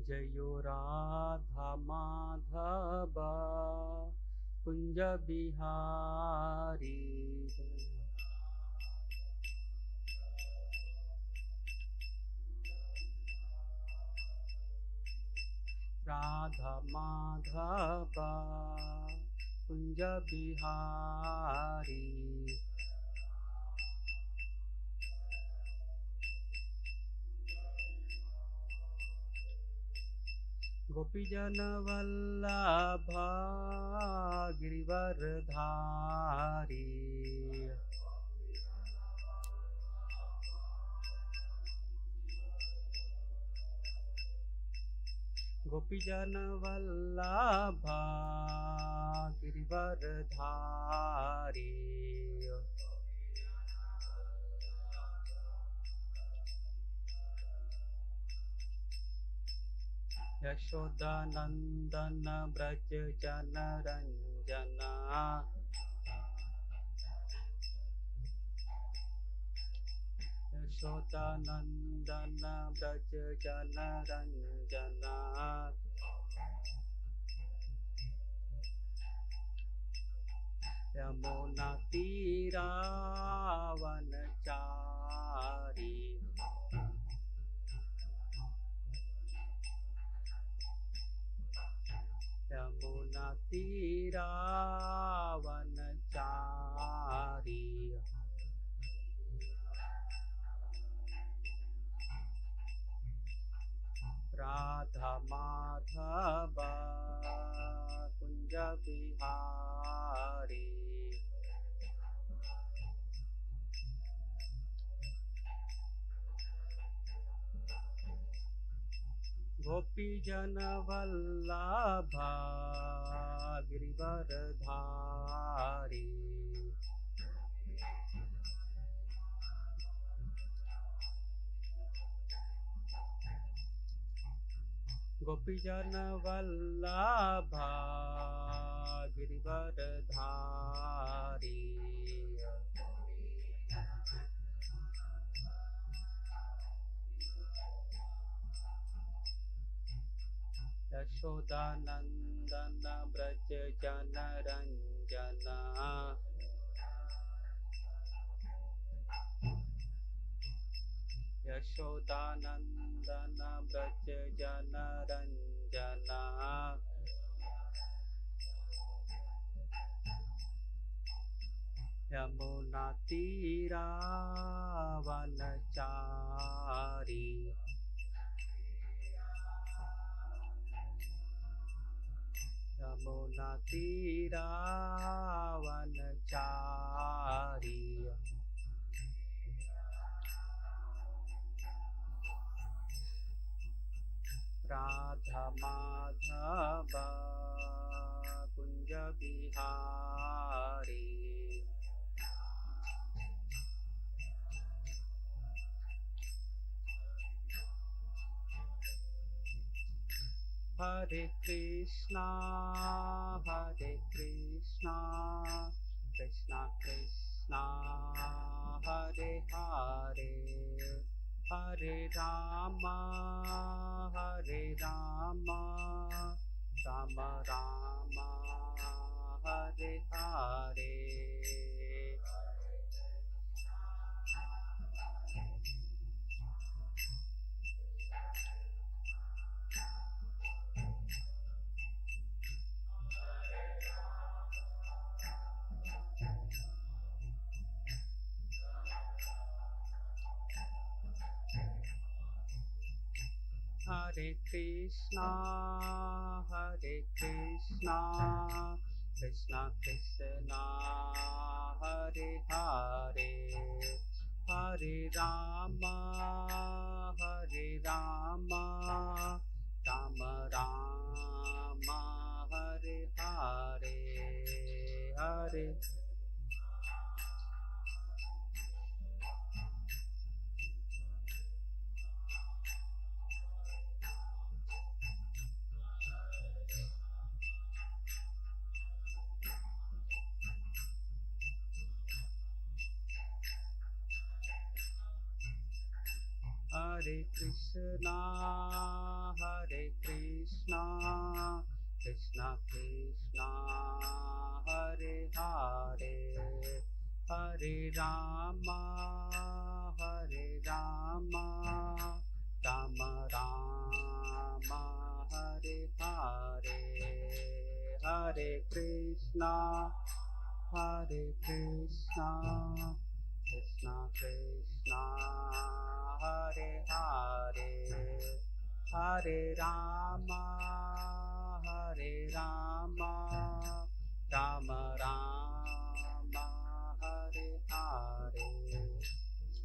जयो राधा माधव कुंज बिहारी राधा माधव कुंज बिहारी गोपीजन वल्लभ गिरिवरधारी गोपीजन वल्लभ गिरिवरधारी यशोदानंदन ब्रज जन रंजना यशोदानंदन ब्रज जन रंजना यमुना तीरा वनचारी यमुना तीरा वनचारी राधा माधव कुंज बिहारी गोपीजन वल्लभ गिरिवरधारी गोपीजन वल्लभ गिरिवरधारी यशोदानंदन ब्रज जन रंजना यशोदानंदन ब्रज जन रंजना यमुना तीरा वनचारी यमुना तीरा वनचारी Radha Madhav Kunj Bihari Hare Krishna, Krishna Krishna, Hare Hare, Hare Rama, Rama Rama, Hare Hare. Hare Krishna, Krishna Krishna, Hare Hare, Hare Rama, Rama Rama, Hare Hare, Hare. Hare Krishna, Hare Rama, Hare Rama, Rama Rama, Hare Hare, Hare Krishna, Hare Krishna, Krishna Krishna, Hare Hare, Hare Rama, Hare Rama, Rama Rama, Hare Hare,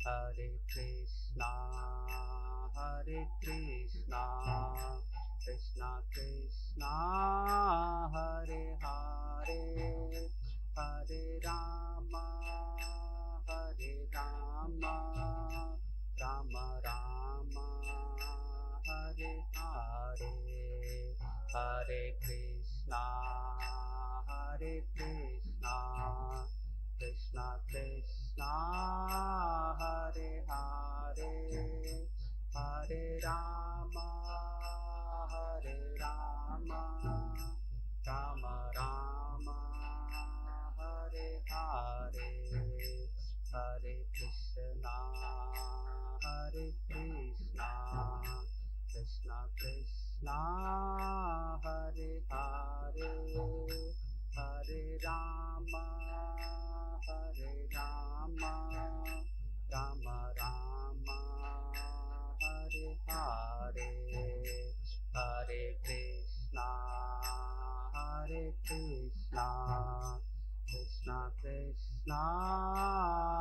Hare Krishna, Hare Krishna, Krishna Krishna, Hare Hare, Hare Rama, Hare Rama, Rama Rama, Hare Hare, Hare Krishna, Hare Krishna, Krishna Krishna, Hare Hare, Hare Rama, Hare Rama, Rama Rama, Hare Hare, Hare Krishna, Hare Krishna, Krishna Krishna, Hare Hare, Hare Rama, Hare Rama, Rama Rama, Hare Hare, Hare Krishna, Hare Krishna, Krishna Krishna,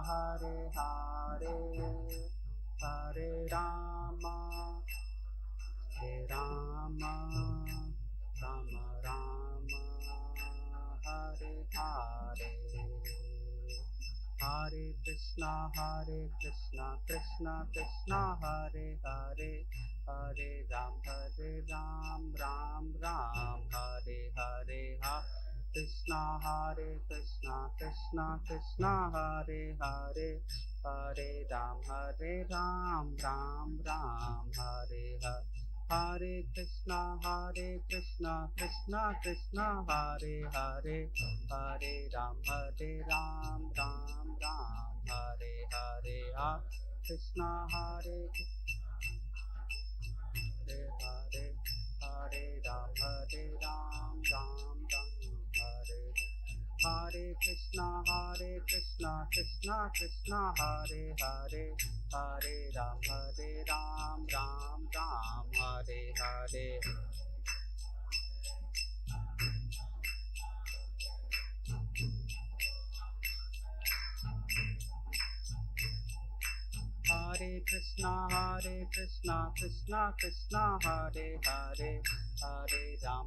Hare Hare, Hare Rama, Hare Rama, Rama Rama, Hare Hare, Hare Krishna, Krishna Krishna, Hare Hare, Hare Ram, Ram Ram, Hare Hare, Krishna, Krishna Krishna, Hare Hare, Hare Ram, Ram Ram, Hare Hare, Hare Krishna, Krishna Krishna, Hare Hare, Hare Ram, Ram Ram, Hare Hare, Krishna, Hare Hare, Hare Ram, Ram Ram, Hare Hare Krishna, Krishna Krishna, Hare Hare, Hare Ram, Ram Ram, Hare Hare, Hare Krishna, Krishna Krishna, Hare Hare, Hare Ram,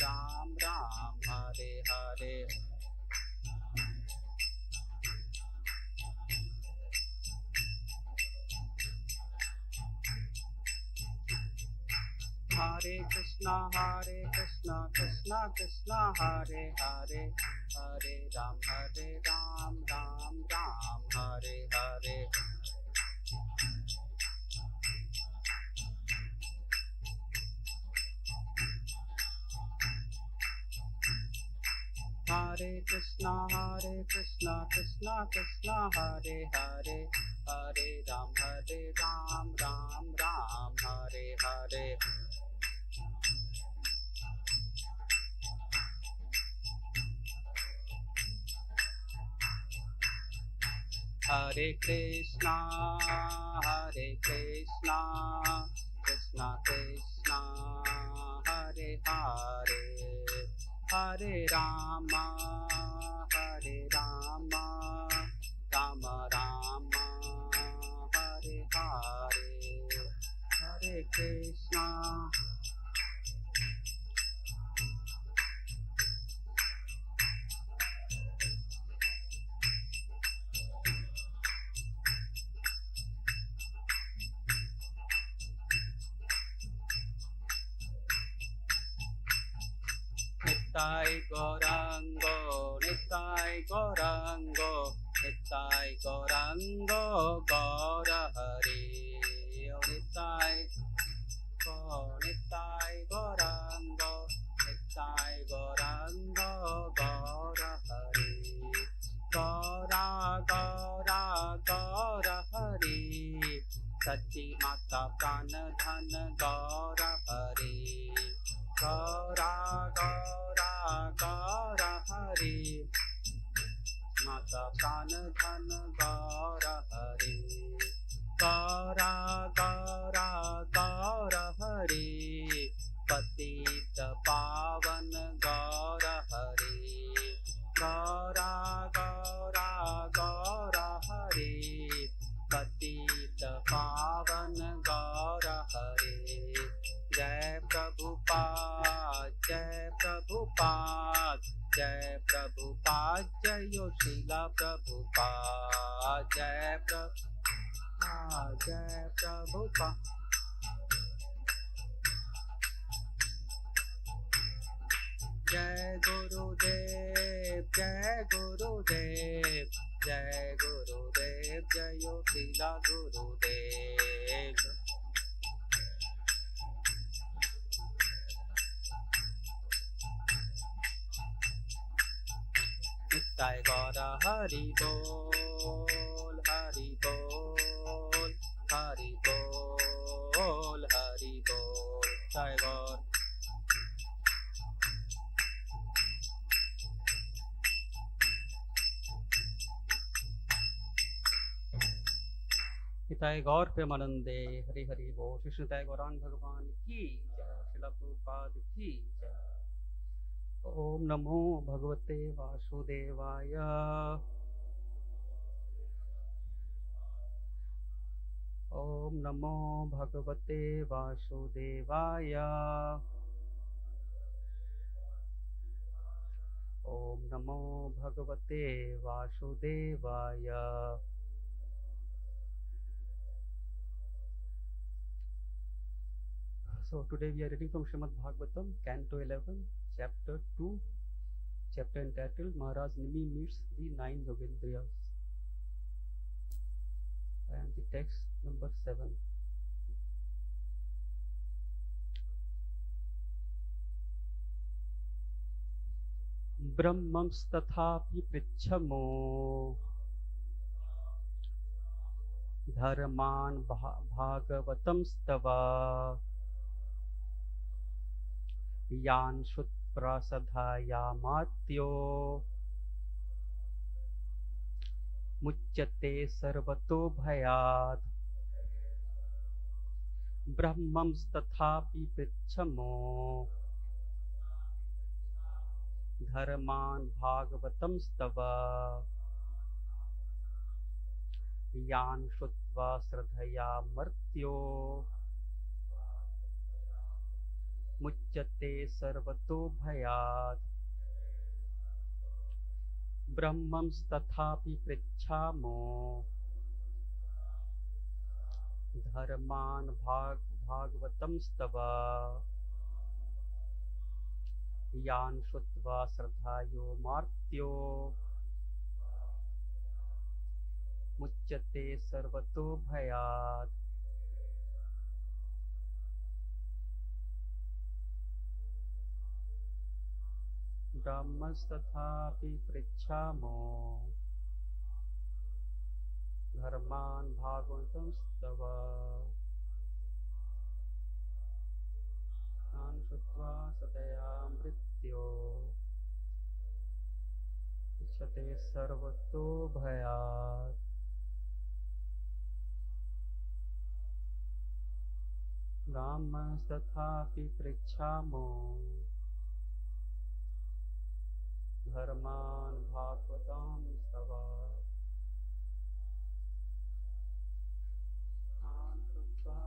Ram Ram, Hare Hare, Hare Krishna, Krishna Krishna, Hare Hare, Hare Ram, Ram Hare Hare, Hare Krishna, Krishna Krishna, Hare Hare, Hare Ram, Ram Hare Hare, Hare Krishna, Krishna Krishna, Hare Hare, Hare Rama, Rama Rama, Hare Hare, Hare Krishna, Nitai Gaurango, Nitai Gaurango, Nitai Gaurango, Gaura Hari, Nitai Gaurango, Nitai Gaurango, Gaura Hari, Gaura माता प्राण धन गौर हरि गौरा गौरा गौर हरि माता प्राण धन गौर हरि गौरा गौरा गौर हरि पतित पावन गौर हरि गौरा गौरा गौर हरि पतित पावन गौर हरि जय प्रभुपाद जय प्रभुपाद जय प्रभुपाद जयो श्रीला प्रभुपाद जय प्रभुपाद जय प्रभुपाद जय गुरुदेव जय गुरुदेव जय गुरुदेव जयो श्रीला गुरुदेव निताय गौर हरि बोल हरि बोल हरि बोल हरि बोल जय गौर निताय गौर प्रेमानंदे हरि हरि बोल श्री निताय गौरांग भगवान की जय श्रील प्रभुपाद की जय ओम नमो भगवते वासुदेवाय ओम नमो भगवते वासुदेवाय ओम नमो भगवते वासुदेवाय So today we are reading from Srimad Bhagavatam, Canto 11, Chapter 2, chapter entitled Maharaj Nimi meets the 9 Yogendriyas, and the text number 7. Brahmamstathapi prichhamo dharman bhagavatam stava यान शुत्प्रसधायामात्यो मुच्यते सर्वतो भयात् ब्रह्मंस्तथापि पृच्छमो धर्मान् भागवतं स्तव यान श्रुत्वा श्रद्धया मर्त्यो मुच्यते सर्वतो भयात् ब्रह्मंस्तथापि पृच्छामो धर्मान् भागवतं स्तव यान श्रुत्वा श्रद्धायो मार्त्यो मुच्यते सर्वतो भयात् ब्रह्मस्तथापि पृच्छामो धर्मान् भागवतं स्तव तान् श्रुत्वा सतया मृत्यो मुच्यते सर्वतो भयात् ब्रह्मस्तथापि पृच्छामो धर्मान् भागवतं स्तव तान् श्रुत्वा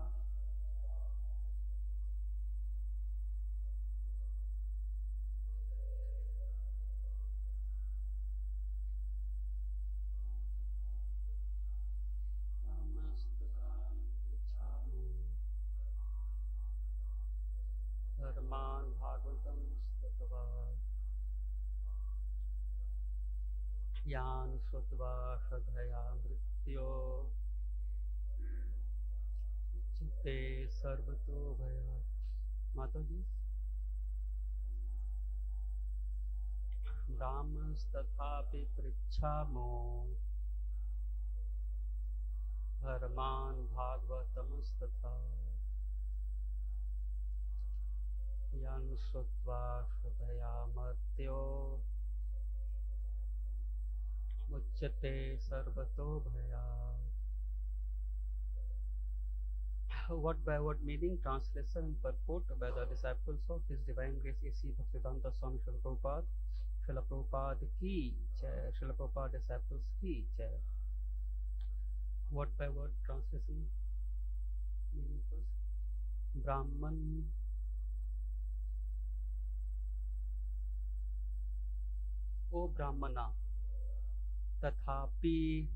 धर्मान् भागवतं स्तव यान श्रुत्वा श्रद्धया मृत्यो मुच्यते सर्वतो भयात्। माता जी, ब्राह्मणस्तथापि पृच्छामो धर्मान भागवतमस्तथा यं श्रुत्वा श्रुतया मर्त्यो मुच्यते सर्वतो भयात्. Word by word meaning, translation and purport by the disciples of His Divine Grace A.C. Bhaktivedanta Swami Srila Prabhupada. Srila Prabhupada ki jai. Srila Prabhupada disciples ki jai. Word by word translation meaning first. Brahman, O Brahmana, tathapi,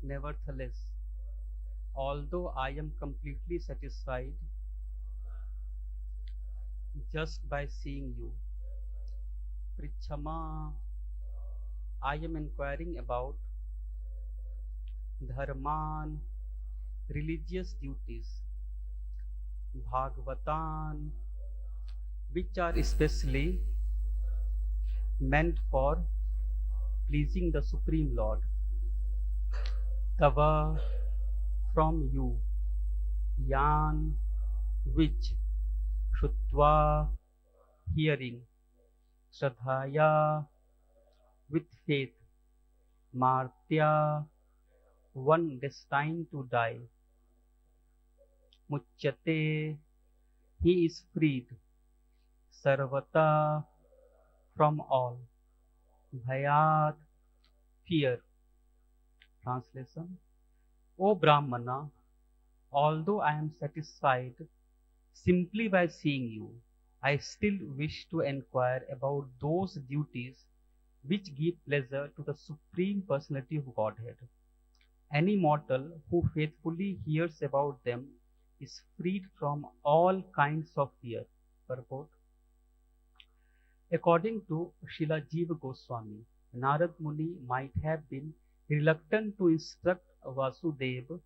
nevertheless, although I am completely satisfied just by seeing you, Prichama, I am inquiring about dharman, religious duties, Bhagvatam, which are especially meant for pleasing the Supreme Lord, Tava, from you, Yan, which, Shutva, hearing, Shraddhaya, with faith, Martya, one destined to die, Muchyate, he is freed, Sarvata, from all, Bhayat, fear. Translation. O Brahmana, although I am satisfied simply by seeing you, I still wish to inquire about those duties which give pleasure to the Supreme Personality of Godhead. Any mortal who faithfully hears about them is freed from all kinds of fear. Purport. According to Srila Jiva Goswami, Narad Muni might have been reluctant to instruct Vasudeva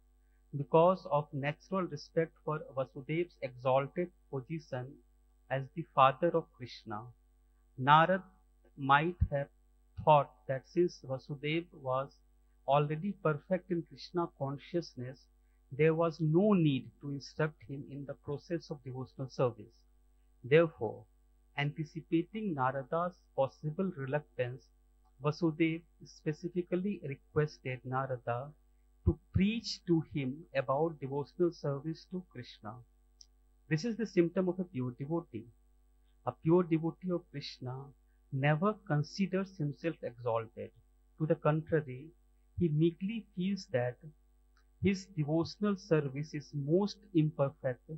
because of natural respect for Vasudev's exalted position as the father of Krishna. Narad might have thought that since Vasudeva was already perfect in Krishna consciousness, there was no need to instruct him in the process of devotional service. Therefore, anticipating Narada's possible reluctance, Vasudeva specifically requested Narada to preach to him about devotional service to Krishna. This is the symptom of a pure devotee. A pure devotee of Krishna never considers himself exalted. To the contrary, he meekly feels that his devotional service is most imperfect,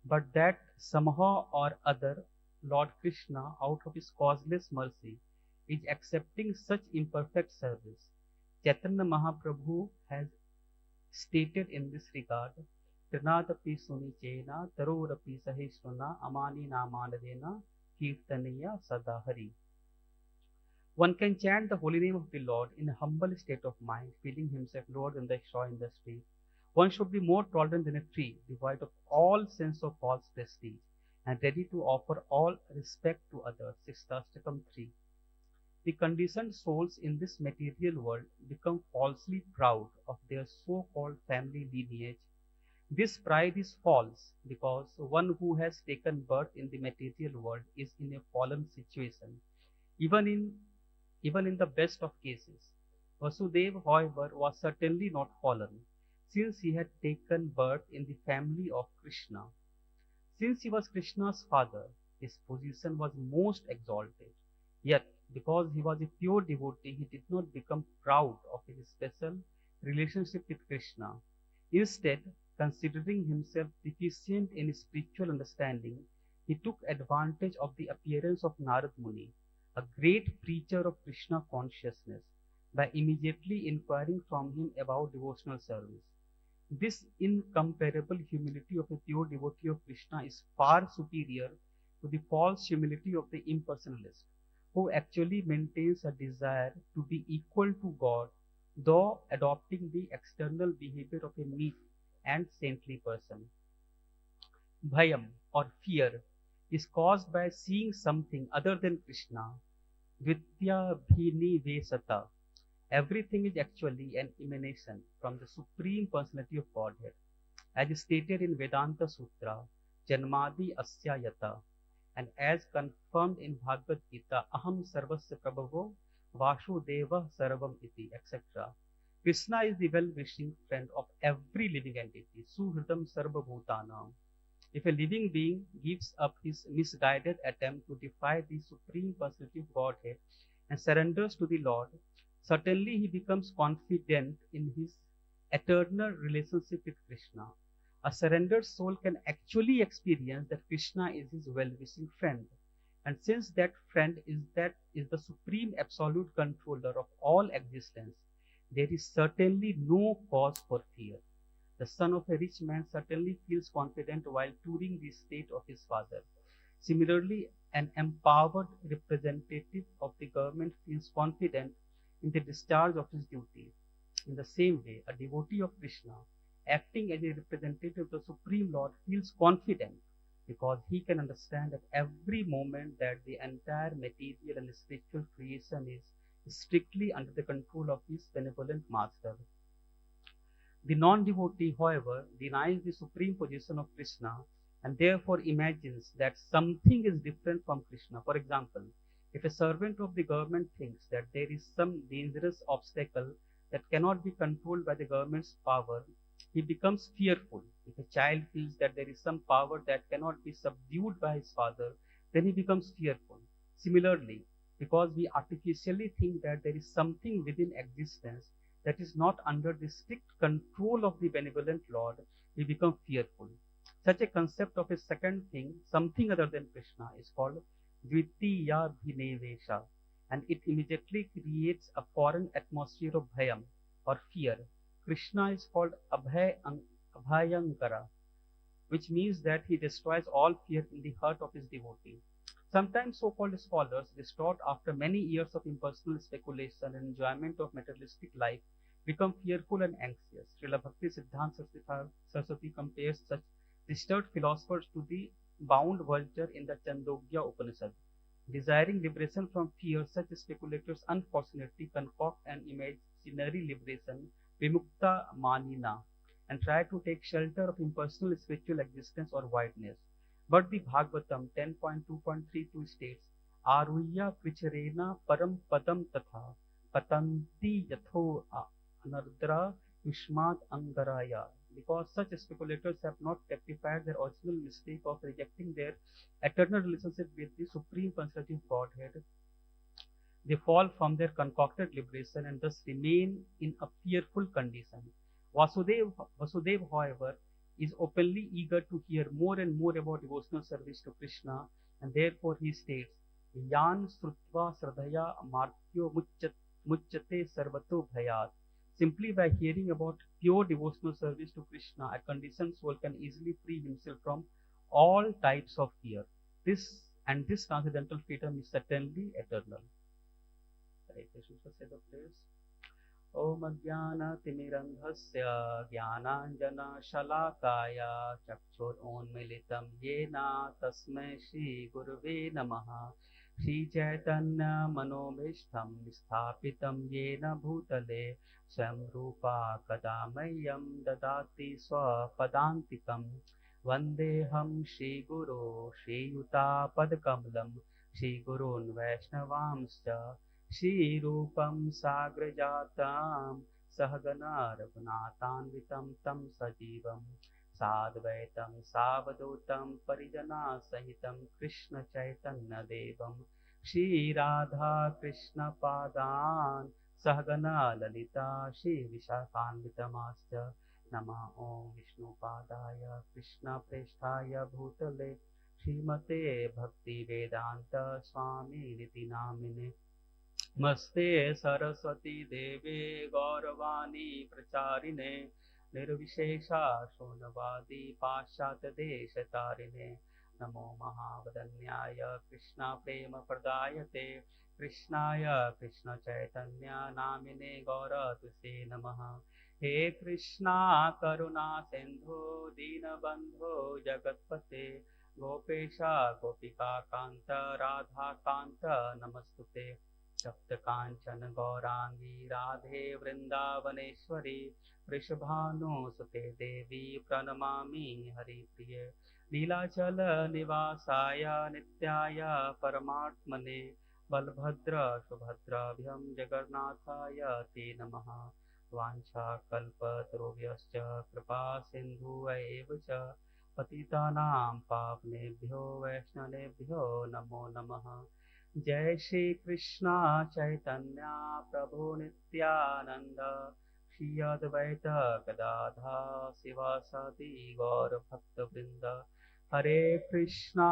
but that somehow or other Lord Krishna, out of his causeless mercy, is accepting such imperfect service. Chaitanya Mahaprabhu has stated in this regard, Trinadapi Sunichena, Tarorapi Saheshruna, Amani Namanadena, Kirtaniya Sadahari. One can chant the holy name of the Lord in a humble state of mind, feeling himself lower than the straw in the street. One should be more tolerant than a tree, devoid of all sense of false prestige, and ready to offer all respect to others. Sixthastakam 3. The conditioned souls in this material world become falsely proud of their so-called family lineage. This pride is false because one who has taken birth in the material world is in a fallen situation, even in the best of cases. Vasudeva, however, was certainly not fallen, since he had taken birth in the family of Krishna. Since he was Krishna's father, his position was most exalted. Yet, because he was a pure devotee, he did not become proud of his special relationship with Krishna. Instead, considering himself deficient in spiritual understanding, he took advantage of the appearance of Narad Muni, a great preacher of Krishna consciousness, by immediately inquiring from him about devotional service. This incomparable humility of a pure devotee of Krishna is far superior to the false humility of the impersonalist, who actually maintains a desire to be equal to God, though adopting the external behavior of a meek and saintly person. Bhayam, or fear, is caused by seeing something other than Krishna, Dvitya Bhini Vesata, Everything is actually an emanation from the Supreme Personality of Godhead. As stated in Vedanta Sutra, Janmadi Asya Yata, and as confirmed in Bhagavad Gita, Aham Sarvasya Prabhavo Vasudeva Sarvam Iti, etc. Krishna is the well-wishing friend of every living entity, Suhridam Sarva Bhutanam. If a living being gives up his misguided attempt to defy the Supreme Personality of Godhead and surrenders to the Lord, certainly he becomes confident in his eternal relationship with Krishna. A surrendered soul can actually experience that Krishna is his well-wishing friend. And since that friend is the supreme absolute controller of all existence, there is certainly no cause for fear. The son of a rich man certainly feels confident while touring the estate of his father. Similarly, an empowered representative of the government feels confident in the discharge of his duties. In the same way, a devotee of Krishna, acting as a representative of the Supreme Lord, feels confident because he can understand at every moment that the entire material and spiritual creation is strictly under the control of his benevolent master. The non-devotee, however, denies the supreme position of Krishna and therefore imagines that something is different from Krishna. For example, if a servant of the government thinks that there is some dangerous obstacle that cannot be controlled by the government's power, he becomes fearful. If a child feels that there is some power that cannot be subdued by his father, then he becomes fearful. Similarly, because we artificially think that there is something within existence that is not under the strict control of the benevolent Lord, we become fearful. Such a concept of a second thing, something other than Krishna, is called Dvitiya Bhinevesha, and it immediately creates a foreign atmosphere of bhayam or fear. Krishna is called Abhayankara, which means that he destroys all fear in the heart of his devotee. Sometimes so-called scholars, distraught after many years of impersonal speculation and enjoyment of materialistic life, become fearful and anxious. Srila Bhakti Siddhanta Saraswati compares such disturbed philosophers to the bound vulture in the Chandogya Upanishad. Desiring liberation from fear, such speculators unfortunately concoct an imaginary liberation, Vimukta Manina, and try to take shelter of impersonal spiritual existence or wideness. But the Bhagvatam 10.2.32 states, Aruya Pricharena Param Padam Tatha Patanti Yatho Anardra Yushmat Angaraya. Because such speculators have not rectified their original mistake of rejecting their eternal relationship with the Supreme Personality of Godhead, they fall from their concocted liberation and thus remain in a fearful condition. Vasudeva, however, is openly eager to hear more and more about devotional service to Krishna, and therefore he states, Yan Srutva Sradhaya Martyo Muchyate Sarvato Bhayat. Simply by hearing about pure devotional service to Krishna, a conditioned soul can easily free himself from all types of fear. This transcendental freedom is certainly eternal. Hare Krishna, say the prayers. Om Ajnana Timirandhasya Jnananjana Shalakaya Chakshur Unmilitam Yena Tasmai Shri Gurave Namaha Shri Chaitanya Manobhishtam Sthapitam Yena Bhutale Samrupa Kadamayam Dadati Swapadantikam Vandeham Shri Guru Shri Yuta Padkamalam Shri Gurun Vaishnavamscha Shri Rupam Sagrajatam Sahagana Raghunatanvitam Tam Sajivam Sadvaitam Savadutam Parijana Sahitam Krishna Chaitanya Devam Shri Radha Krishna Padan Sahagana Lalita Shri Vishakhanvitamascha Nama Om Vishnu Padaya Krishna Presthaya Bhutale Srimate Bhakti Vedanta Swami Niti Namine Namaste Saraswati Deve Gauravani Pracharine Nirvishesha Shonavadi Pashyata Deshatarine Namo Mahavadanyaya Krishna Prema Pradayate Krishnaya Krishna Chaitanya Namine Gauratuse Namaha He Krishna Karuna Sindhu Dinabandhu Jagatpate Gopesha Gopika Kanta Radha Kanta Namastute सप्तकाञ्चन गौराङ्गी Radhe Vrindavaneshwari वृषभानुसुते देवी प्रणमामि हरिप्रिये नीलाचल निवासाय नित्याय परमात्मने बलभद्र सुभद्राभ्यां जगन्नाथाय ते नमः वाञ्छाकल्पतरुभ्यश्च कृपा सिन्धुवैव च पतितानां पावनेभ्यो वैष्णवेभ्यो नमो नमः जय श्री कृष्णा चैतन्य प्रभु नित्यानंद श्री अद्वैत गदाधर शिवासादि गौर भक्त वृंद हरे Krishna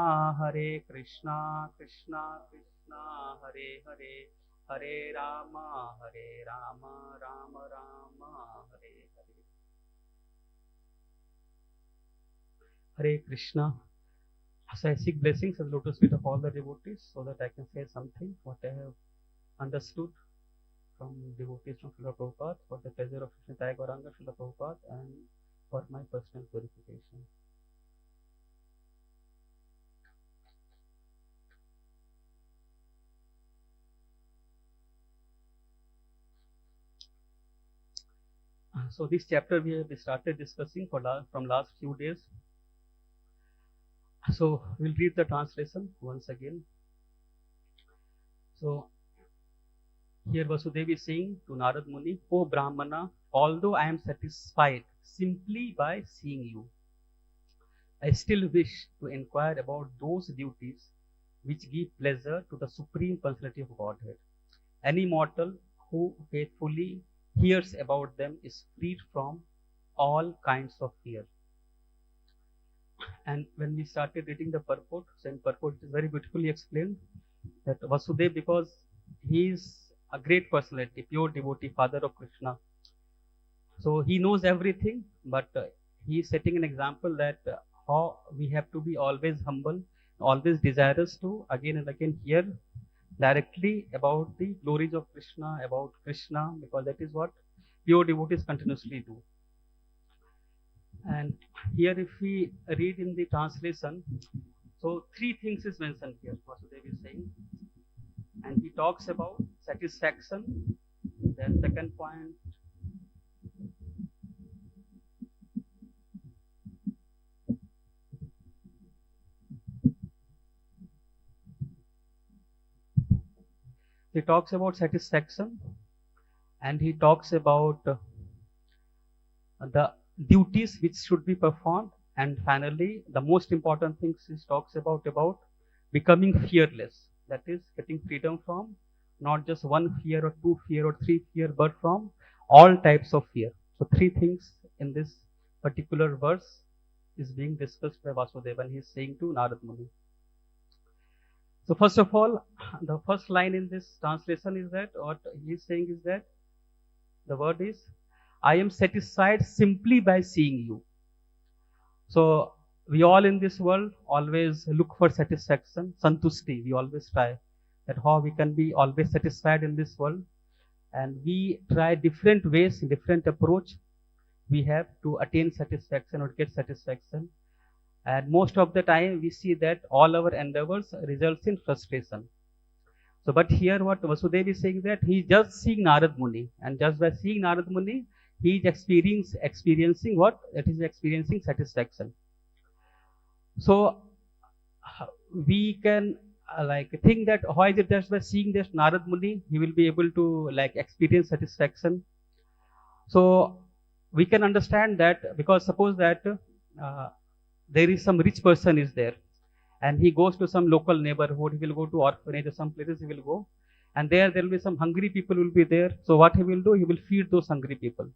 Krishna Krishna Hare Hare Hare Ram Ram Ram Hare Hare Hare Krishna. So I seek blessings at the lotus feet of all the devotees so that I can say something what I have understood from devotees from Srila Prabhupada for the pleasure of Krishna Nitai Gauranga Srila Prabhupada and for my personal purification. So this chapter we have started discussing from last few days. So we'll read the translation once again. So here Vasudeva is saying to Narad Muni, O Brahmana, although I am satisfied simply by seeing you, I still wish to inquire about those duties which give pleasure to the Supreme Personality of Godhead. Any mortal who faithfully hears about them is freed from all kinds of fear. And when we started reading the purport, so in purport it is very beautifully explained that Vasudeva, because he is a great personality, pure devotee, father of Krishna, so he knows everything, but he is setting an example that how we have to be always humble, always desirous to again and again hear directly about the glories of Krishna, about Krishna, because that is what pure devotees continuously do. And here if we read in the translation, so three things is mentioned here, Vasudeva is saying. And he talks about satisfaction, then second point, he talks about satisfaction, and he talks about the duties which should be performed, and finally the most important things he talks about becoming fearless, that is getting freedom from not just one fear or two fear or three fear, but from all types of fear. So three things in this particular verse is being discussed by Vasudeva, and he is saying to Narad Muni. So first of all, the first line in this translation is that what he is saying is that the word is, I am satisfied simply by seeing you. So we all in this world always look for satisfaction, santushti. We always try that how we can be always satisfied in this world, and we try different ways, different approach we have to attain satisfaction or get satisfaction. And most of the time we see that all our endeavors results in frustration. So but here what Vasudeva is saying that he is just seeing Narad Muni, and just by seeing Narad Muni he is experiencing what? That is experiencing satisfaction. So we can like think that how is it just by seeing this Narad Muni he will be able to like experience satisfaction. So we can understand that because suppose that there is some rich person is there, and he goes to some local neighborhood, he will go to orphanage or some places he will go, and there will be some hungry people will be there. So what he will do, he will feed those hungry people.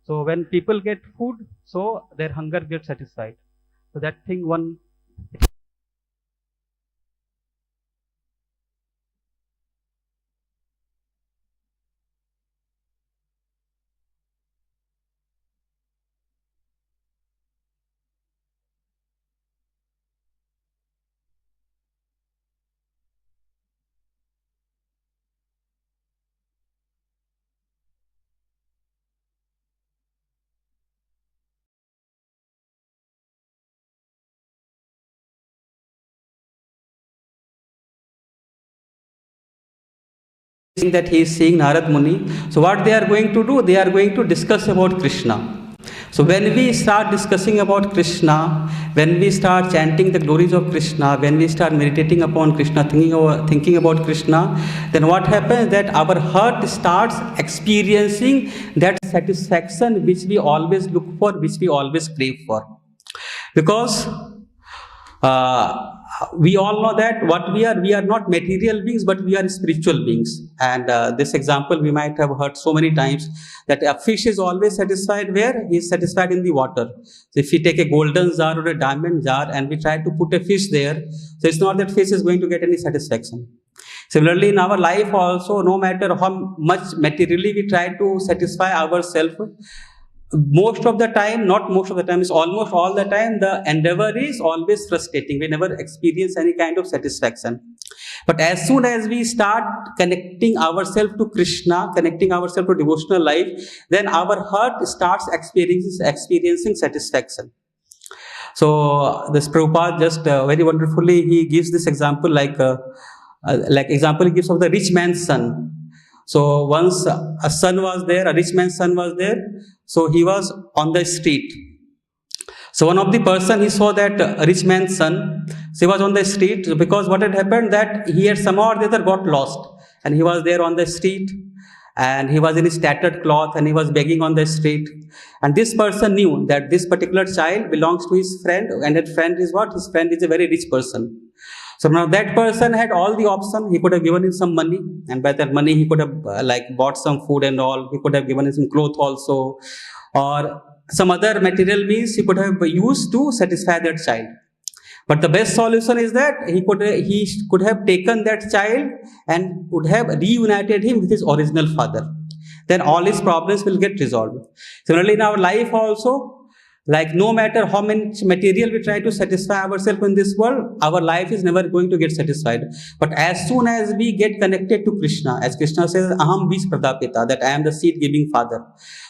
So when people get food, so their hunger gets satisfied. So that thing one that he is seeing Narad Muni. So what they are going to do? They are going to discuss about Krishna. So when we start discussing about Krishna, when we start chanting the glories of Krishna, when we start meditating upon Krishna, thinking about Krishna, then what happens that our heart starts experiencing that satisfaction which we always look for, which we always crave for. Because we all know that what we are not material beings, but we are spiritual beings. And this example we might have heard so many times, that a fish is always satisfied where? He is satisfied in the water. So if we take a golden jar or a diamond jar and we try to put a fish there, so it's not that fish is going to get any satisfaction. Similarly, in our life also, no matter how much materially we try to satisfy ourselves, most of the time, not most of the time, it's almost all the time, the endeavor is always frustrating. We never experience any kind of satisfaction. But as soon as we start connecting ourselves to Krishna, connecting ourselves to devotional life, then our heart starts experiencing satisfaction. So this Prabhupada just very wonderfully, he gives this example like example he gives of the rich man's son. So once a son was there, a rich man's son was there. So he was on the street. So one of the person, he saw that rich man's son, so he was on the street, because what had happened that he had somehow or the other got lost, and he was there on the street, and he was in his tattered cloth, and he was begging on the street. And this person knew that this particular child belongs to his friend, and that friend is what? His friend is a very rich person. So now that person had all the option. He could have given him some money, and by that money he could have bought some food and all. He could have given him some clothes also, or some other material means he could have used to satisfy that child. But the best solution is that he could have taken that child and would have reunited him with his original father. Then all his problems will get resolved. Similarly, in our life also, no matter how much material we try to satisfy ourselves in this world, our life is never going to get satisfied. But as soon as we get connected to Krishna, as Krishna says, Aham Bij Pradapita, that I am the seed-giving father.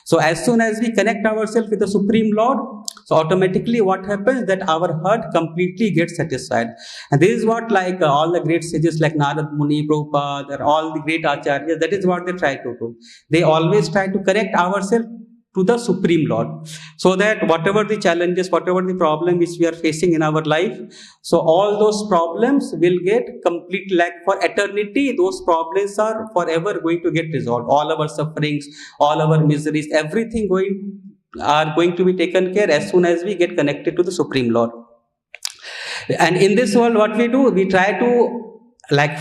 So as soon as we connect ourselves with the Supreme Lord, so automatically what happens that our heart completely gets satisfied. And this is what all the great sages like Narad Muni, Prabhupada, and all the great acharyas, that is what they try to do. They always try to connect ourselves to the Supreme Lord, so that whatever the challenges, whatever the problem which we are facing in our life, so all those problems will get complete, for eternity, those problems are forever going to get resolved. All our sufferings, all our miseries, everything are going to be taken care as soon as we get connected to the Supreme Lord. And in this world, what we do, we try to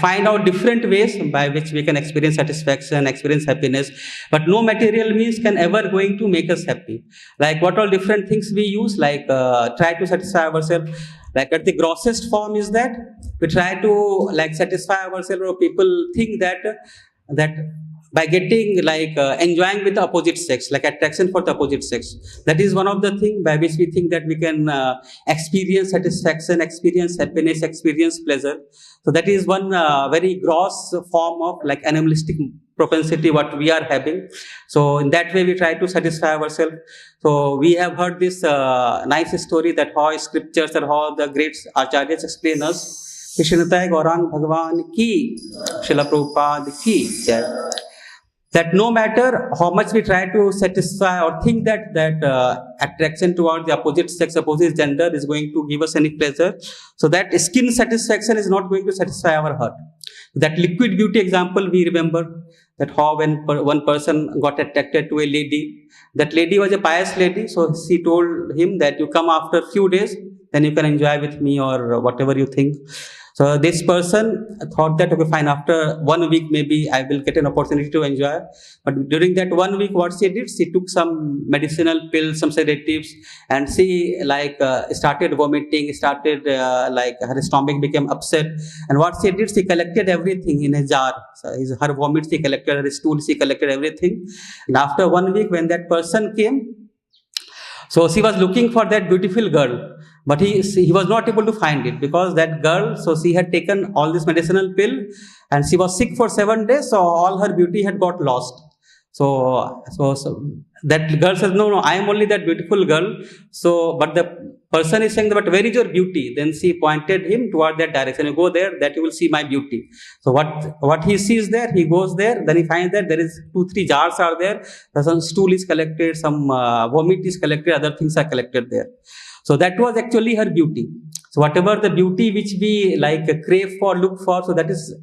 find out different ways by which we can experience satisfaction, experience happiness, but no material means can ever going to make us happy. What all different things we use, try to satisfy ourselves. At the grossest form is that we try to satisfy ourselves, or people think that by getting enjoying with the opposite sex, attraction for the opposite sex, that is one of the things by which we think that we can experience satisfaction, experience happiness, experience pleasure. So that is one very gross form of animalistic propensity what we are having. So in that way we try to satisfy ourselves. So we have heard this nice story that how scriptures or how the great acharyas explain us. Krishna Nitai Gaurang Bhagavan ki, Srila Prabhupada ki jai. That no matter how much we try to satisfy or think that attraction toward the opposite sex, opposite gender is going to give us any pleasure, so that skin satisfaction is not going to satisfy our heart. That liquid beauty example we remember, that how when one person got attracted to a lady, that lady was a pious lady, so she told him that you come after a few days, then you can enjoy with me or whatever you think. So this person thought that, okay, fine, after 1 week maybe I will get an opportunity to enjoy. But during that 1 week, what she did, she took some medicinal pills, some sedatives, and she started vomiting, her stomach became upset. And what she did, she collected everything in a jar. So her vomit she collected, her stool she collected everything. And after 1 week, when that person came, so she was looking for that beautiful girl. But he was not able to find it, because that girl, so she had taken all this medicinal pill and she was sick for 7 days, so all her beauty had got lost. So that girl says, no, I am only that beautiful girl. So, but the person is saying, but where is your beauty? Then she pointed him toward that direction. You go there, that you will see my beauty. So what he sees there, he goes there. Then he finds that there is 2-3 jars are there. Some stool is collected, some vomit is collected, other things are collected there. So that was actually her beauty. So whatever the beauty which we like crave for, look for, so that is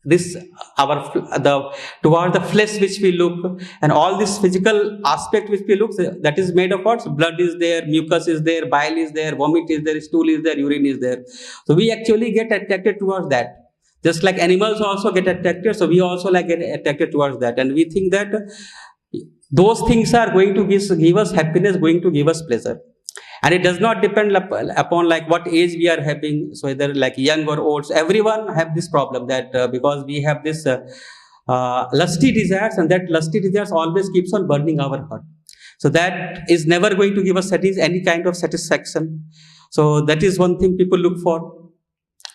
this toward the flesh which we look, and all this physical aspect which we look, that is made of what? So blood is there, mucus is there, bile is there, vomit is there, stool is there, urine is there. So we actually get attracted towards that. Just like animals also get attracted, so we also like get attracted towards that, and we think that those things are going to give us happiness, going to give us pleasure. And it does not depend upon like what age we are having, so either like young or old. So everyone have this problem that because we have this lusty desires, and that lusty desires always keeps on burning our heart. So that is never going to give us any kind of satisfaction. So that is one thing people look for,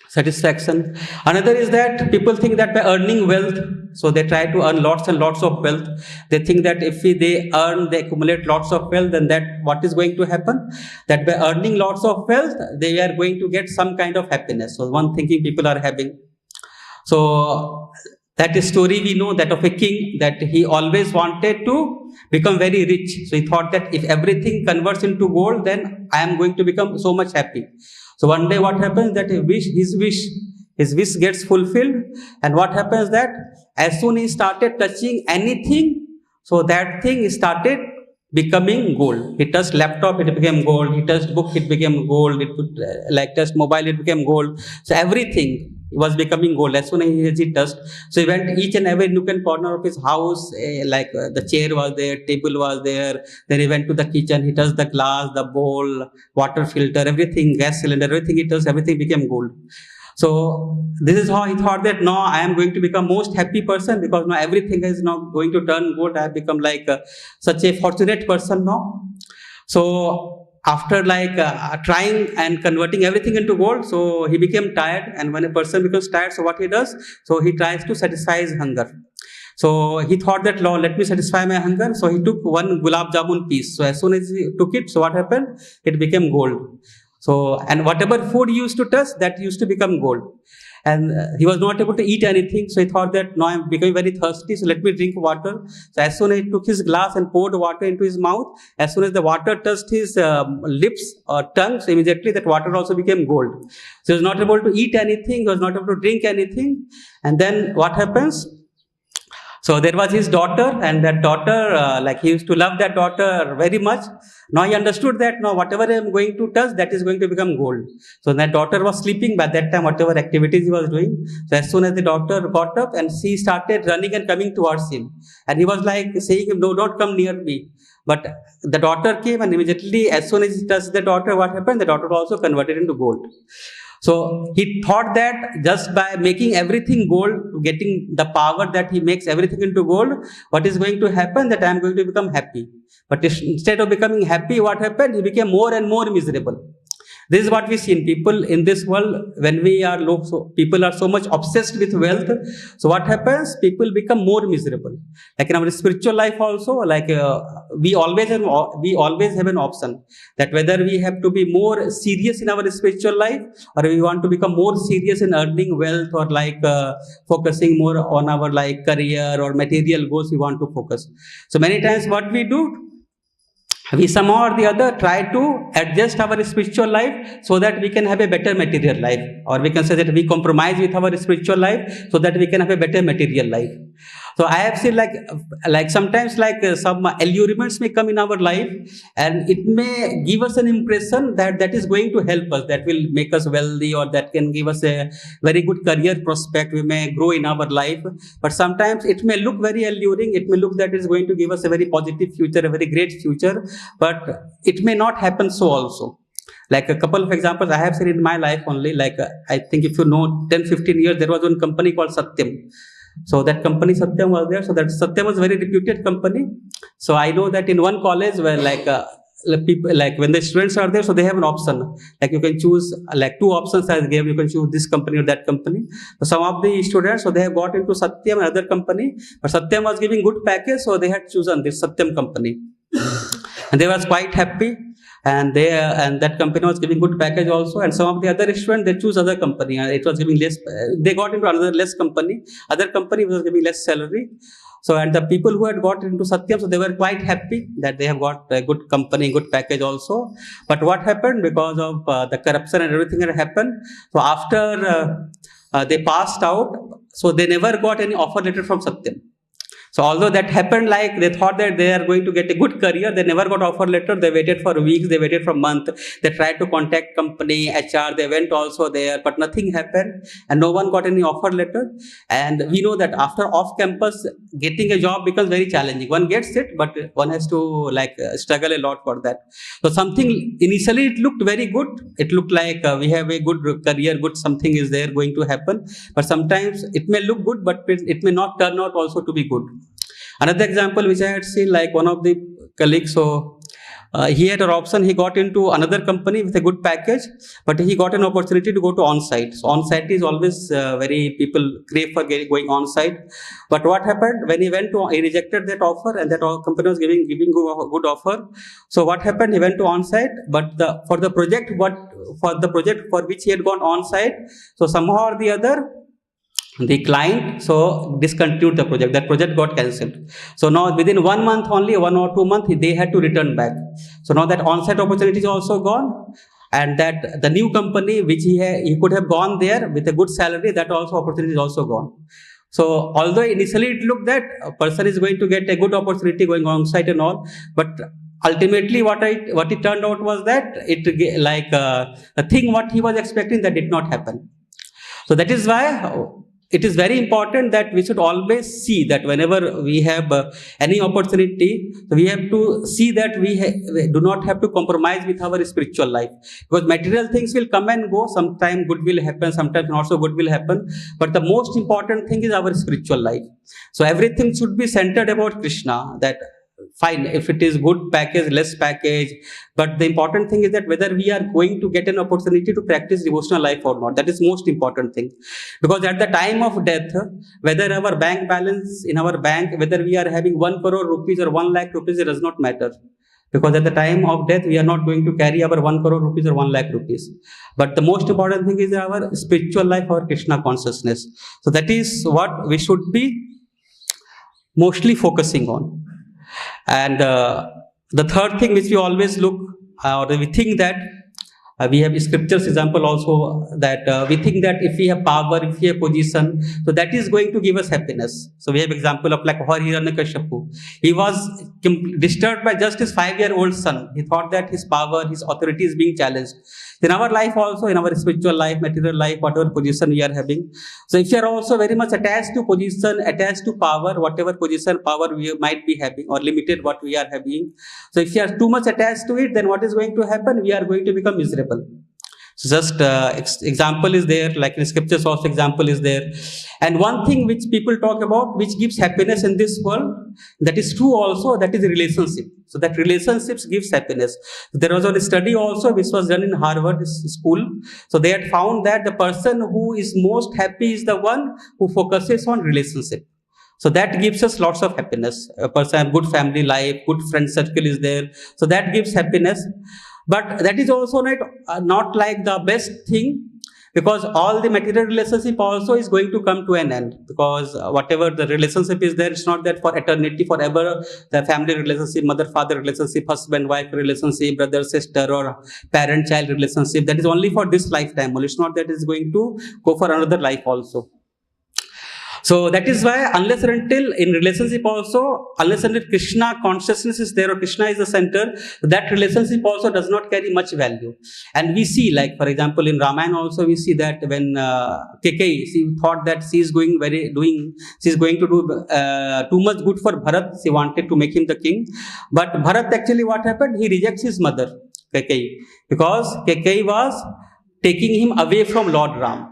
satisfaction. Another is that people think that by earning wealth, so they try to earn lots and lots of wealth. They think that if they accumulate lots of wealth, then that what is going to happen? That by earning lots of wealth, they are going to get some kind of happiness. So one thinking people are having. So that story we know, that of a king, that he always wanted to become very rich. So he thought that if everything converts into gold, then I am going to become so much happy. So one day what happens, that his wish gets fulfilled, and what happens that as soon as he started touching anything, so that thing started becoming gold. He touched laptop, it became gold. He touched book, it became gold. It could touched mobile, it became gold. So everything was becoming gold as soon as he touched. So he went each and every nook and corner of his house, the chair was there, table was there. Then he went to the kitchen, he touched the glass, the bowl, water filter, everything, gas cylinder, everything he touched, everything became gold. So this is how he thought that now I am going to become most happy person, because now everything is now going to turn gold. I have become like such a fortunate person now. So after trying and converting everything into gold, so he became tired. And when a person becomes tired, so what he does? So he tries to satisfy his hunger. So he thought that, Lord, let me satisfy my hunger. So he took one gulab jamun piece. So as soon as he took it, so what happened? It became gold. So, and whatever food he used to touch, that used to become gold. And he was not able to eat anything. So he thought that now I am becoming very thirsty, so let me drink water. So as soon as he took his glass and poured water into his mouth, as soon as the water touched his lips or tongue, so immediately that water also became gold. So he was not able to eat anything, he was not able to drink anything. And then what happens? So there was his daughter, and that daughter, he used to love that daughter very much. Now he understood that now whatever I am going to touch, that is going to become gold. So that daughter was sleeping by that time, whatever activities he was doing. So as soon as the daughter got up, and she started running and coming towards him. And he was like saying, no, don't come near me. But the daughter came, and immediately as soon as he touched the daughter, what happened? The daughter also converted into gold. So he thought that just by making everything gold, getting the power that he makes everything into gold, what is going to happen? That I am going to become happy. But instead of becoming happy, what happened? He became more and more miserable. This is what we see in people in this world. When we are low, so people are so much obsessed with wealth. So what happens? People become more miserable. Like in our spiritual life also, we always have an option that whether we have to be more serious in our spiritual life, or we want to become more serious in earning wealth, or focusing more on our career or material goals we want to focus. So many times what we do, we somehow or the other try to adjust our spiritual life so that we can have a better material life, or we can say that we compromise with our spiritual life so that we can have a better material life. So I have seen sometimes some allurements may come in our life, and it may give us an impression that is going to help us, that will make us wealthy, or that can give us a very good career prospect. We may grow in our life, but sometimes it may look very alluring. It may look that it's going to give us a very positive future, a very great future, but it may not happen so also. Like a couple of examples I have seen in my life only. I think if you know 10-15 years, there was one company called Satyam. So that company Satyam was there. So that Satyam was a very reputed company. So I know that in one college where people, like when the students are there, so they have an option, like you can choose, like two options as given, you can choose this company or that company. So some of the students, so they have got into Satyam, another company, but Satyam was giving good package, so they had chosen this Satyam company. And they was quite happy, and that company was giving good package also. And some of the other students, they choose other company, and it was giving less, they got into another less company, other company was giving less salary. So, and the people who had got into Satyam, so they were quite happy that they have got a good company, good package also. But what happened, because of the corruption and everything that happened, so after they passed out, so they never got any offer letter from Satyam. So although that happened, like they thought that they are going to get a good career, they never got offer letter. They waited for weeks, they waited for month. They tried to contact company, HR, they went also there, but nothing happened, and no one got any offer letter. And we know that after off campus, getting a job becomes very challenging. One gets it, but one has to struggle a lot for that. So something initially it looked very good. It looked like we have a good career, good something is there going to happen. But sometimes it may look good, but it may not turn out also to be good. Another example which I had seen, like one of the colleagues, so he had an option, he got into another company with a good package, but he got an opportunity to go to on-site. So on-site is always very, people crave for going on-site. But what happened, when he went to, he rejected that offer, and that company was giving good offer. So what happened, he went to on-site, but for the project for which he had gone on-site, so somehow or the other, the client so discontinued the project. That project got cancelled. So now within 1 month only, 1 or 2 months, they had to return back. So now that on-site opportunity is also gone, and that the new company which he could have gone there with a good salary, that also opportunity is also gone. So although initially it looked that a person is going to get a good opportunity going on-site and all, but ultimately what it turned out was that the thing what he was expecting, that did not happen. So that is why it is very important that we should always see that whenever we have any opportunity, we have to see that we do not have to compromise with our spiritual life, because material things will come and go. Sometimes good will happen, sometimes not so good will happen, but the most important thing is our spiritual life. So everything should be centered about Krishna. That fine, if it is good package, less package, but the important thing is that whether we are going to get an opportunity to practice devotional life or not. That is most important thing, because at the time of death, whether our bank balance in our bank, whether we are having 1 crore rupees or 1 lakh rupees, it does not matter, because at the time of death we are not going to carry our 1 crore rupees or 1 lakh rupees. But the most important thing is our spiritual life, our Krishna consciousness. So that is what we should be mostly focusing on. And the third thing which we always look, or we think that we have scriptures example also, that we think that if we have power, if we have position, so that is going to give us happiness. So we have example of like Hiranyakashipu. He was disturbed by just his 5-year-old son. He thought that his power, his authority is being challenged. In our life also, in our spiritual life, material life, whatever position we are having. So if you are also very much attached to position, attached to power, whatever position, power we might be having, or limited what we are having. So if you are too much attached to it, then what is going to happen? We are going to become miserable. So just example is there, like in scriptures also example is there. And one thing which people talk about, which gives happiness in this world, that is true also, that is relationship. So that relationships gives happiness. There was a study also which was done in Harvard school. So they had found that the person who is most happy is the one who focuses on relationship. So that gives us lots of happiness. A person have good family life, good friend circle is there. So that gives happiness. But that is also not like the best thing, because all the material relationship also is going to come to an end, because whatever the relationship is there, it's not that for eternity, forever. The family relationship, mother-father relationship, husband-wife relationship, brother-sister, or parent-child relationship, that is only for this lifetime. It's not that it's going to go for another life also. So that is why, unless and until in relationship also, unless and until Krishna consciousness is there, or Krishna is the center, that relationship also does not carry much value. And we see, like for example, in Ramayana also we see that when Kekai, she thought that she is going to do too much good for Bharat. She wanted to make him the king. But Bharat, actually what happened? He rejects his mother, Kekai, because Kekai was taking him away from Lord Ram.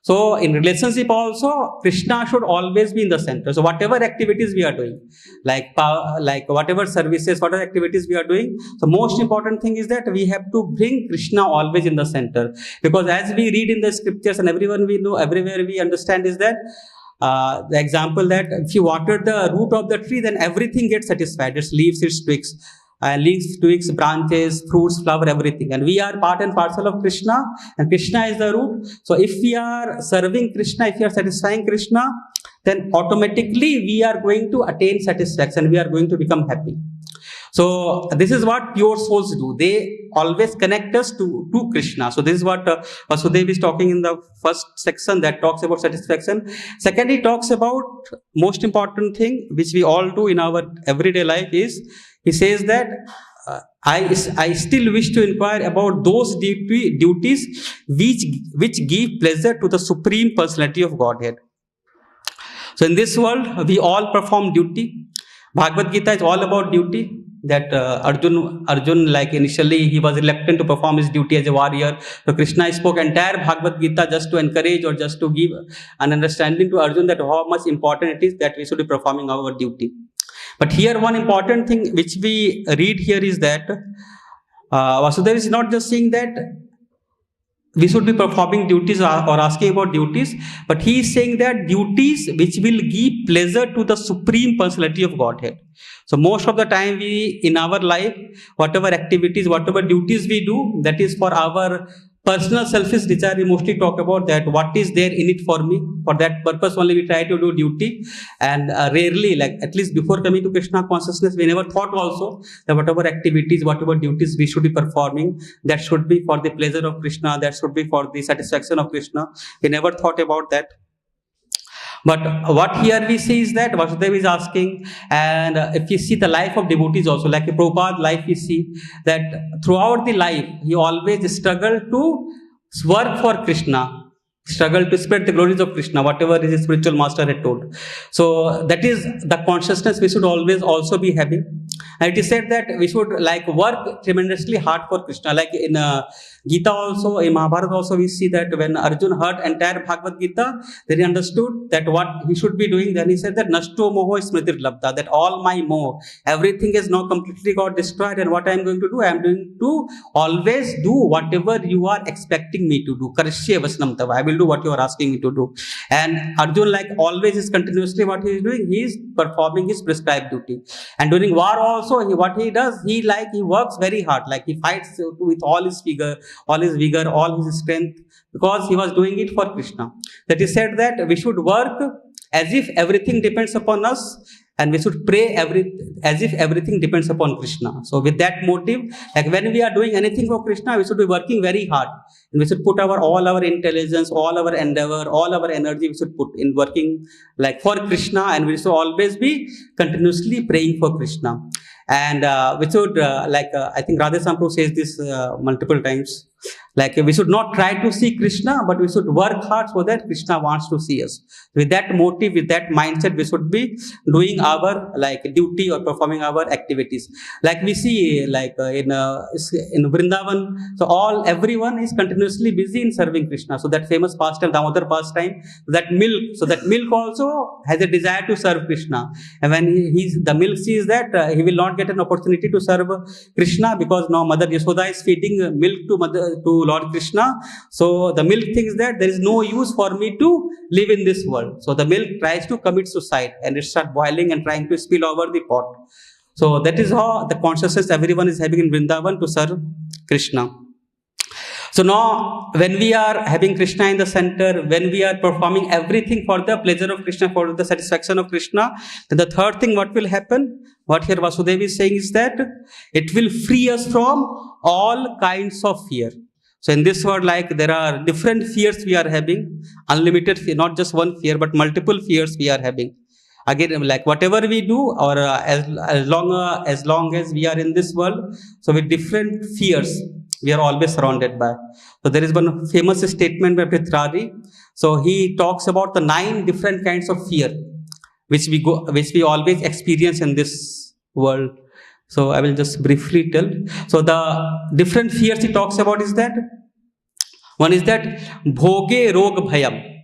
So in relationship also, Krishna should always be in the center. So whatever activities we are doing, like whatever services, whatever activities we are doing, so most important thing is that we have to bring Krishna always in the center. Because as we read in the scriptures and everyone we know, everywhere we understand is that the example that if you water the root of the tree, then everything gets satisfied. Its leaves, its twigs, branches, fruits, flower, everything. And we are part and parcel of Krishna, and Krishna is the root. So if we are serving Krishna, if we are satisfying Krishna, then automatically we are going to attain satisfaction. We are going to become happy. So this is what pure souls do. They always connect us to Krishna. So this is what Vasudeva is talking in the first section that talks about satisfaction. Second, he talks about most important thing which we all do in our everyday life is, he says that I still wish to inquire about those duties which give pleasure to the Supreme Personality of Godhead. So in this world, we all perform duty. Bhagavad Gita is all about duty. That Arjun, like initially he was reluctant to perform his duty as a warrior. So Krishna spoke entire Bhagavad Gita just to encourage or just to give an understanding to Arjun that how much important it is that we should be performing our duty. But here one important thing which we read here is that Vasudeva is not just saying that we should be performing duties or asking about duties, but he is saying that duties which will give pleasure to the Supreme Personality of Godhead. So most of the time we, in our life, whatever activities, whatever duties we do, that is for our personal selfish desire. We mostly talk about that, what is there in it for me. For that purpose only we try to do duty, and rarely, like at least before coming to Krishna consciousness, we never thought also that whatever activities, whatever duties we should be performing, that should be for the pleasure of Krishna, that should be for the satisfaction of Krishna. We never thought about that. But what here we see is that Vasudeva is asking, and if you see the life of devotees also, like a Prabhupada life, we see that throughout the life, he always struggled to work for Krishna, struggled to spread the glories of Krishna, whatever his spiritual master had told. So that is the consciousness we should always also be having. And it is said that we should like work tremendously hard for Krishna. Like in Gita also, in Mahabharata also, we see that when Arjun heard entire Bhagavad Gita, then he understood that what he should be doing. Then he said that Nashto moho smritir labdha, that all my moho, everything is now completely got destroyed. And what I am going to do? I am going to always do whatever you are expecting me to do. Karishye vasnam tava, I will do what you are asking me to do. And Arjun, like always, is continuously what he is doing. He is performing his prescribed duty. And during war also, what he does, he works very hard. Like he fights with all his vigor, all his strength, because he was doing it for Krishna. That is said that we should work as if everything depends upon us, and we should pray as if everything depends upon Krishna. So with that motive, like when we are doing anything for Krishna, we should be working very hard. And we should put all our intelligence, all our endeavor, all our energy, we should put in working like for Krishna, and we should always be continuously praying for Krishna. And we should, I think Radha Prabhu says this multiple times, like we should not try to see Krishna, but we should work hard so that Krishna wants to see us. With that motive, with that mindset, we should be doing our duty or performing our activities. Like we see in Vrindavan, so everyone is continuously busy in serving Krishna. So that famous pastime, Damodar pastime, that milk also has a desire to serve Krishna. And when the milk sees that he will not get an opportunity to serve Krishna, because now Mother Yashoda is feeding milk to Lord Krishna. So the milk thinks that there is no use for me to live in this world. So the milk tries to commit suicide, and it starts boiling and trying to spill over the pot. So that is how the consciousness everyone is having in Vrindavan to serve Krishna. So now when we are having Krishna in the center, when we are performing everything for the pleasure of Krishna, for the satisfaction of Krishna, then the third thing what will happen, what here Vasudeva is saying is that it will free us from all kinds of fear. So in this world, there are different fears we are having, unlimited fear, not just one fear, but multiple fears we are having. Again, whatever we do, or as long as we are in this world, so with different fears, we are always surrounded by. So there is one famous statement by Prithviraj. So he talks about the 9 different kinds of fear, which we always experience in this world. So I will just briefly tell. So the different fears he talks about is that, one is that bhoge rog bhayam.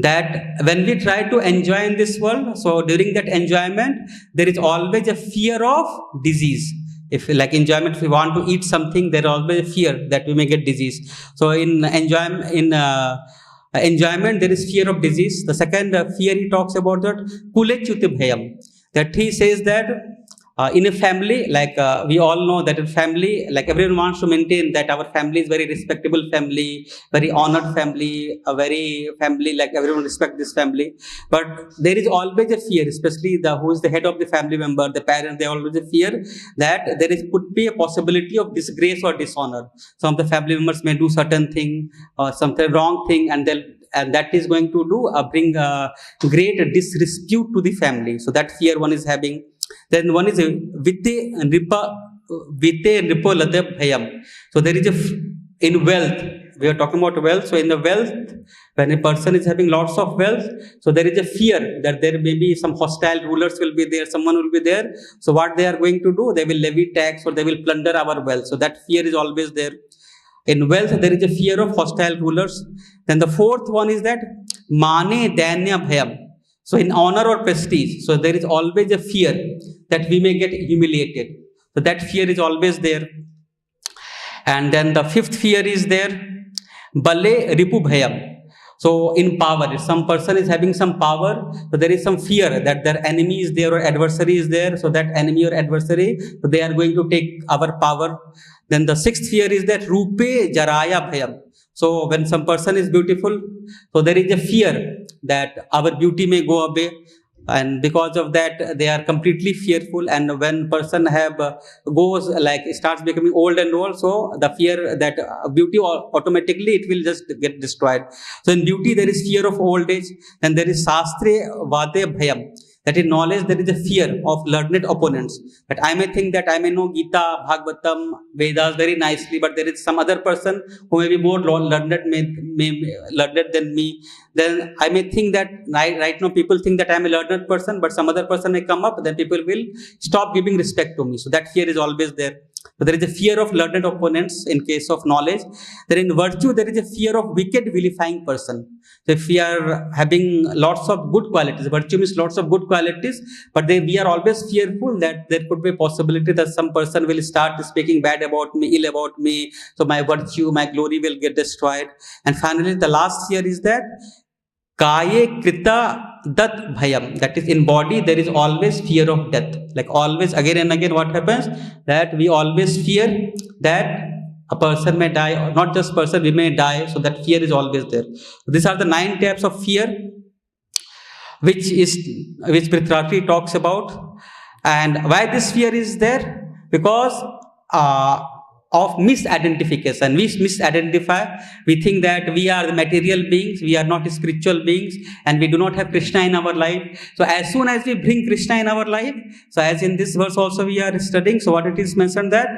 that when we try to enjoy in this world, so during that enjoyment, there is always a fear of disease. If like enjoyment, if we want to eat something, there is always a fear that we may get disease. So in enjoyment, there is fear of disease. The second fear he talks about that kulechute bhayam, that he says that in a family, like we all know that in family, like everyone wants to maintain that our family is very respectable family, very honored family, a very family, like everyone respect this family. But there is always a fear, especially who is the head of the family member, the parents, they always a fear that could be a possibility of disgrace or dishonor. Some of the family members may do certain thing or something wrong thing, and that is going to bring great disrepute to the family. So that fear one is having. Then one is vite nripo bhayam. So there is in wealth, we are talking about wealth. So in the wealth, when a person is having lots of wealth, so there is a fear that there may be some hostile rulers will be there, someone will be there. So what they are going to do, they will levy tax or they will plunder our wealth. So that fear is always there. In wealth, there is a fear of hostile rulers. Then the fourth one is that mane danya bhayam. So in honor or prestige, so there is always a fear that we may get humiliated. So that fear is always there. And then the fifth fear is there, bale ripu bhayam. So in power, if some person is having some power, so there is some fear that their enemy is there or adversary is there. So that enemy or adversary, so they are going to take our power. Then the sixth fear is that rupe jaraya bhayam. So when some person is beautiful, so there is a fear that our beauty may go away, and because of that they are completely fearful. And when person starts becoming old and old, so the fear that beauty automatically it will just get destroyed. So in beauty there is fear of old age. And there is sastre vade bhayam, that in knowledge there is a fear of learned opponents, that I may think that I may know Gita, Bhagvatam, Vedas very nicely, but there is some other person who may be more learned than me. Then I may think that right now people think that I am a learned person, but some other person may come up, then people will stop giving respect to me. So that fear is always there. So there is a fear of learned opponents in case of knowledge. Then in virtue, there is a fear of wicked vilifying person. So if we are having lots of good qualities, virtue means lots of good qualities, but we are always fearful that there could be a possibility that some person will start speaking bad about me, ill about me. So my virtue, my glory will get destroyed. And finally, the last fear is that Kaye krita dat bhayam, that is in body there is always fear of death. Like always again and again what happens, that we always fear that a person may die, or not just person, we may die. So that fear is always there. So these are the 9 types of fear which Prithviraj talks about. And why this fear is there? Because of misidentification. We misidentify. We think that we are the material beings, we are not spiritual beings, and we do not have Krishna in our life. So as soon as we bring Krishna in our life, so as in this verse also we are studying, so what it is mentioned that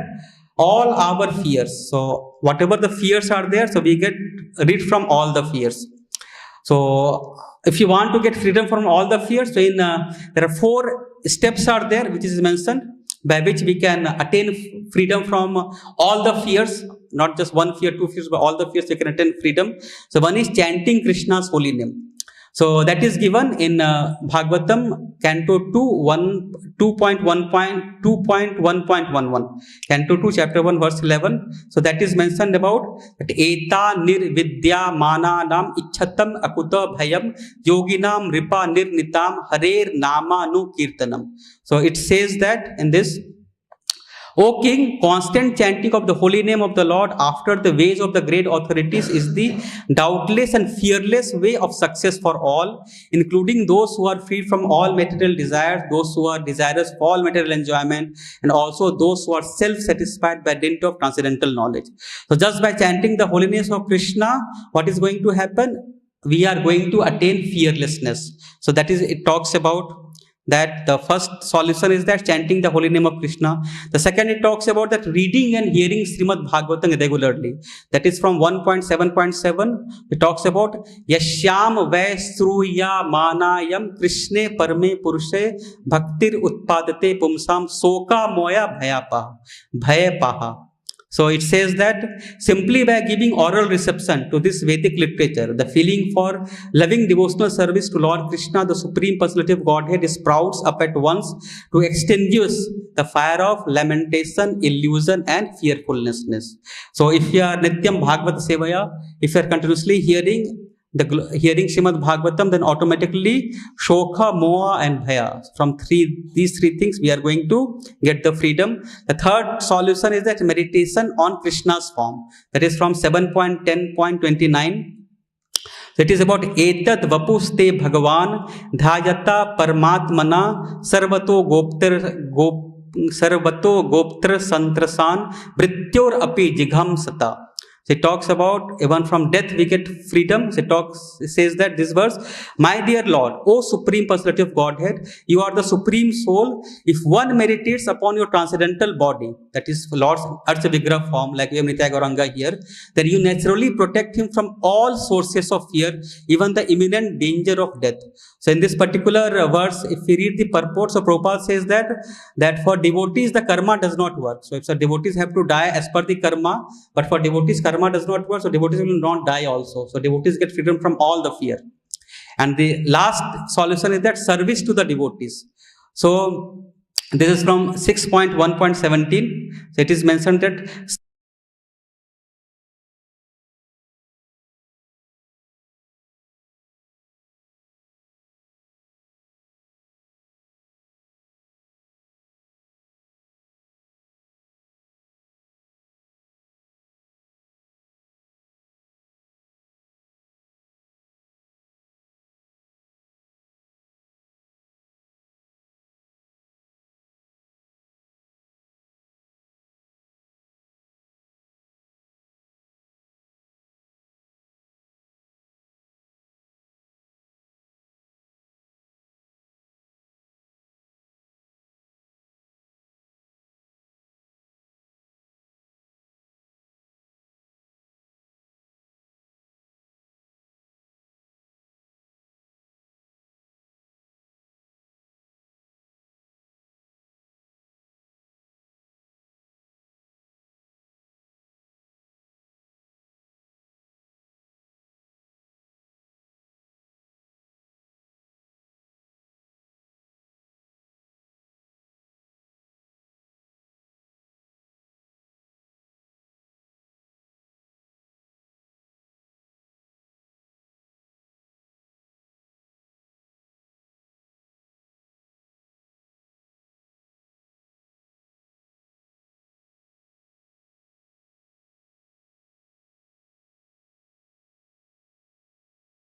all our fears, so whatever the fears are there, so we get rid from all the fears. So if you want to get freedom from all the fears, so there are 4 steps are there which is mentioned, by which we can attain freedom from all the fears, not just 1 fear, 2 fears, but all the fears we can attain freedom. So one is chanting Krishna's holy name. So that is given in Bhagvatam, Canto 2.1.11. Canto 2, chapter 1, verse 11. So that is mentioned about that Eta nirvidya mana nam ichhatam akuta bhayam yoginam ripa nirnitam harer nama nu kirtanam. So it says that in this, O King, constant chanting of the holy name of the Lord after the ways of the great authorities is the doubtless and fearless way of success for all, including those who are free from all material desires, those who are desirous for all material enjoyment, and also those who are self-satisfied by dint of transcendental knowledge. So just by chanting the holiness of Krishna, what is going to happen? We are going to attain fearlessness. So that is, it talks about that the first solution is that chanting the holy name of Krishna. The second, it talks about that reading and hearing Srimad Bhagavatam regularly. That is from 1.7.7. It talks about Yashyam Vaisruya Manayam Krishne Parme Purushe Bhaktir Utpadate Pumsam Soka Moya Bhayapaha. So it says that simply by giving oral reception to this Vedic literature, the feeling for loving devotional service to Lord Krishna, the Supreme Personality of Godhead, sprouts up at once to extinguish the fire of lamentation, illusion, and fearfulness. So if you are Nityam Bhagavad Sevaya, if you are continuously hearing Srimad Bhagavatam, then automatically Shokha, Moha, and Bhaya. From these three things, we are going to get the freedom. The third solution is that meditation on Krishna's form. That is from 7.10.29. It is about Etad Vapuste Bhagavan Dhayata Paramatmana Sarvato Goptra Santrasan Brityor Api Jigham Sata. So it talks about even from death we get freedom. So it says that this verse, my dear Lord, O Supreme Personality of Godhead, you are the Supreme Soul. If one meditates upon your transcendental body, that is Lord's Archa Vigraha form, like we have Nitya Gauranga here, then you naturally protect him from all sources of fear, even the imminent danger of death. So in this particular verse, if we read the purport, so Prabhupada says that for devotees the karma does not work. So if the devotees have to die as per the karma, but for devotees karma does not work, so devotees will not die also. So devotees get freedom from all the fear. And the last solution is that service to the devotees. So this is from 6.1.17. So it is mentioned that